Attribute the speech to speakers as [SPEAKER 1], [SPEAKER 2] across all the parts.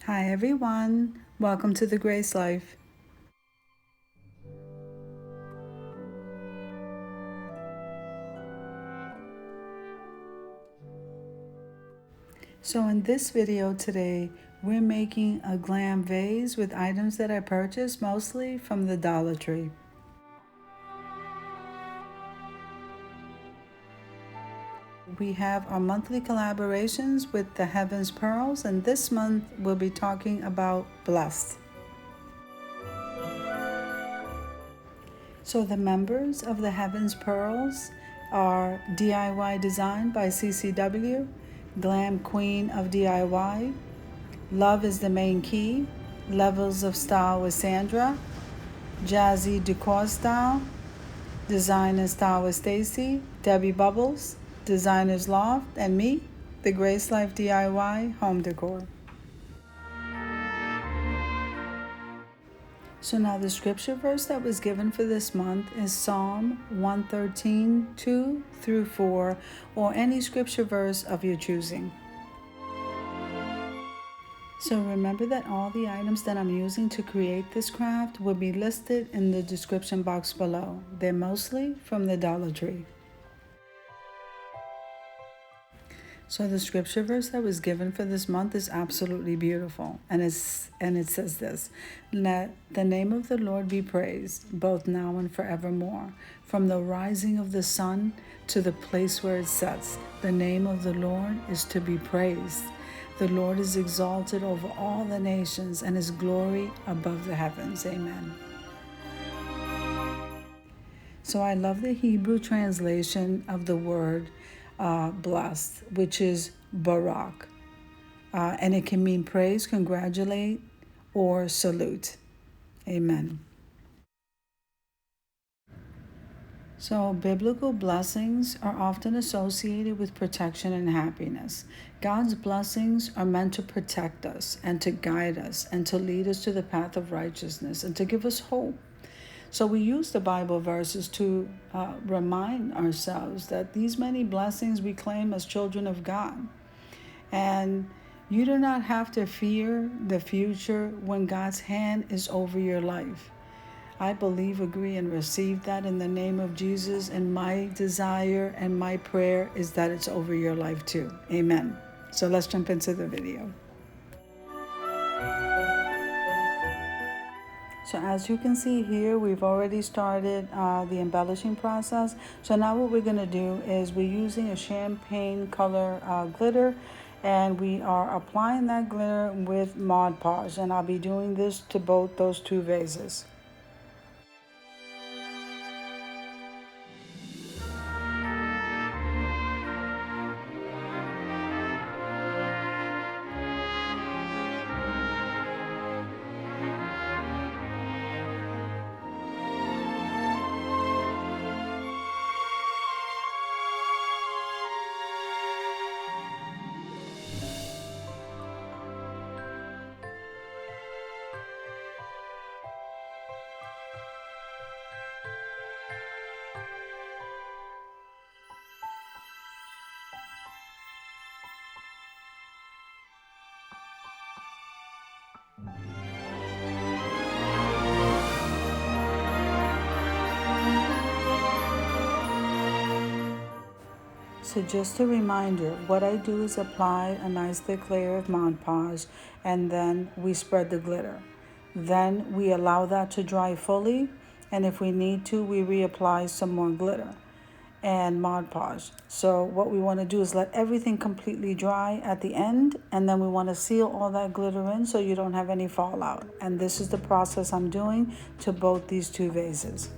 [SPEAKER 1] Hi everyone, welcome to the Grace Life. So in this video today, we're making a glam vase with items that I purchased mostly from the Dollar Tree. We have our monthly collaborations with the Heavenspearls, and this month we'll be talking about Blessed. So the members of the Heavenspearls are DIY Design by CCW, Glam Queen of DIY, Love is the Main Key, Levels of Style with Sandra, Jazzy Decor Style, Design and Style with Stacy, Debby Bubbles, Designers Loft, and me, the Grace Life DIY Home Decor. So now the scripture verse that was given for this month is Psalm 113, 2 through 4, or any scripture verse of your choosing. So remember that all the items that I'm using to create this craft will be listed in the description box below. They're mostly from the Dollar Tree. So the scripture verse that was given for this month is absolutely beautiful. And it says this: "Let the name of the Lord be praised, both now and forevermore. From the rising of the sun to the place where it sets, the name of the Lord is to be praised. The Lord is exalted over all the nations, and his glory above the heavens." Amen. So I love the Hebrew translation of the word blessed, which is barak. And it can mean praise, congratulate, or salute. Amen. So biblical blessings are often associated with protection and happiness. God's blessings are meant to protect us and to guide us and to lead us to the path of righteousness and to give us hope. So we use the Bible verses to remind ourselves that these many blessings we claim as children of God. And you do not have to fear the future when God's hand is over your life. I believe, agree, and receive that in the name of Jesus. And my desire and my prayer is that it's over your life too. Amen. So let's jump into the video. So as you can see here, we've already started the embellishing process. So now what we're going to do is we're using a champagne color glitter, and we are applying that glitter with Mod Podge, and I'll be doing this to both those two vases. So just a reminder, what I do is apply a nice thick layer of Mod Podge, and then we spread the glitter. Then we allow that to dry fully, and if we need to, we reapply some more glitter and Mod Podge. So what we want to do is let everything completely dry at the end, and then we want to seal all that glitter in so you don't have any fallout. And this is the process I'm doing to both these two vases.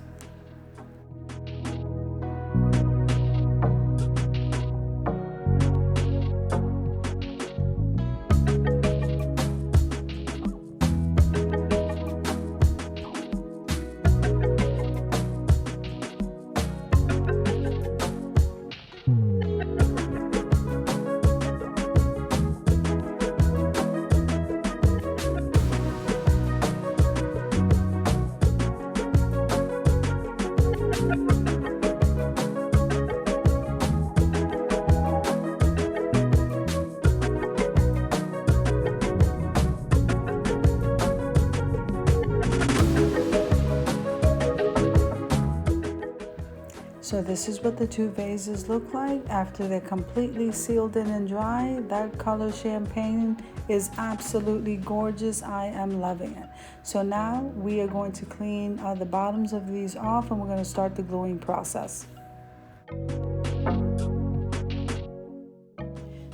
[SPEAKER 1] So this is what the two vases look like after they're completely sealed in and dry. That color champagne is absolutely gorgeous. I am loving it. So now we are going to clean the bottoms of these off, and we're going to start the gluing process.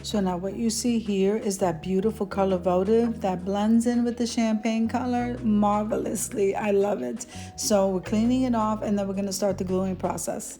[SPEAKER 1] So now what you see here is that beautiful color votive that blends in with the champagne color marvelously. I love it. So we're cleaning it off, and then we're going to start the gluing process.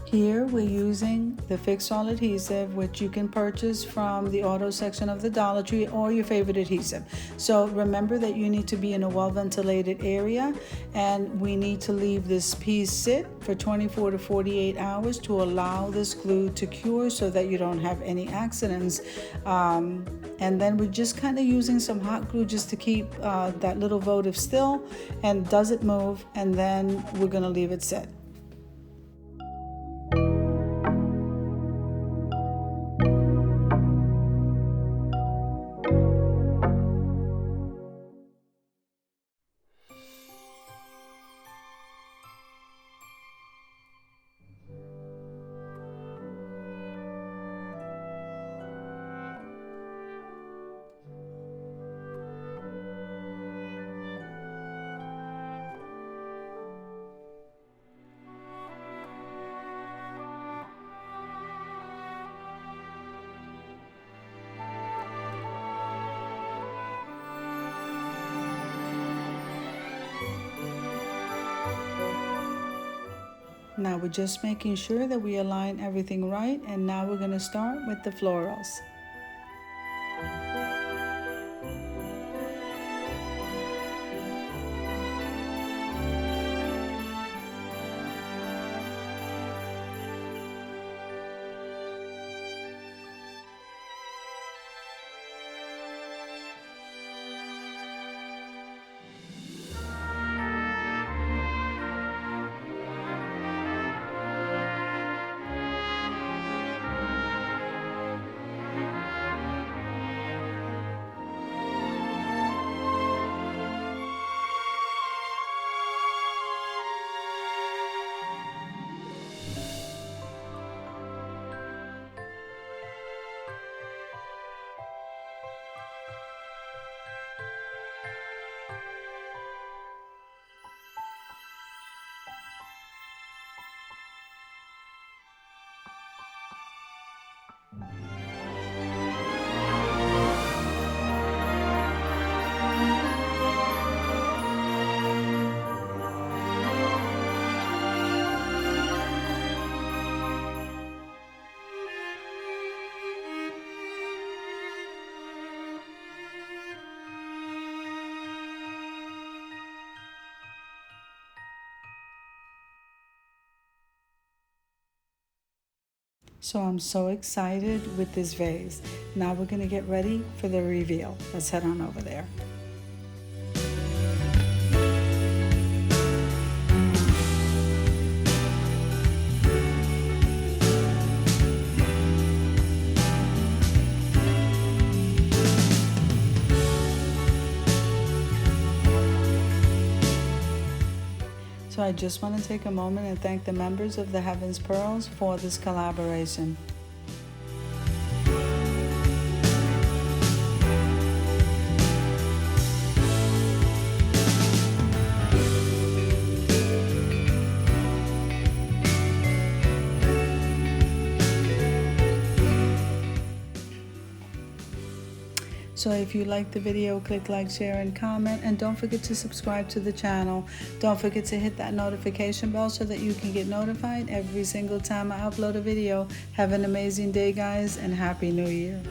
[SPEAKER 1] Here we're using the fix-all adhesive, which you can purchase from the auto section of the Dollar Tree or your favorite adhesive. So remember that you need to be in a well-ventilated area, and we need to leave this piece sit for 24 to 48 hours to allow this glue to cure so that you don't have any accidents. And then we're just kind of using some hot glue just to keep that little votive still and doesn't move, and then we're going to leave it sit. Now we're just making sure that we align everything right, and now we're going to start with the florals. So I'm so excited with this vase. Now we're going to get ready for the reveal. Let's head on over there. So I just want to take a moment and thank the members of the Heavenspearls for this collaboration. So if you like the video, click like, share, and comment. And don't forget to subscribe to the channel. Don't forget to hit that notification bell so that you can get notified every single time I upload a video. Have an amazing day, guys, and Happy New Year.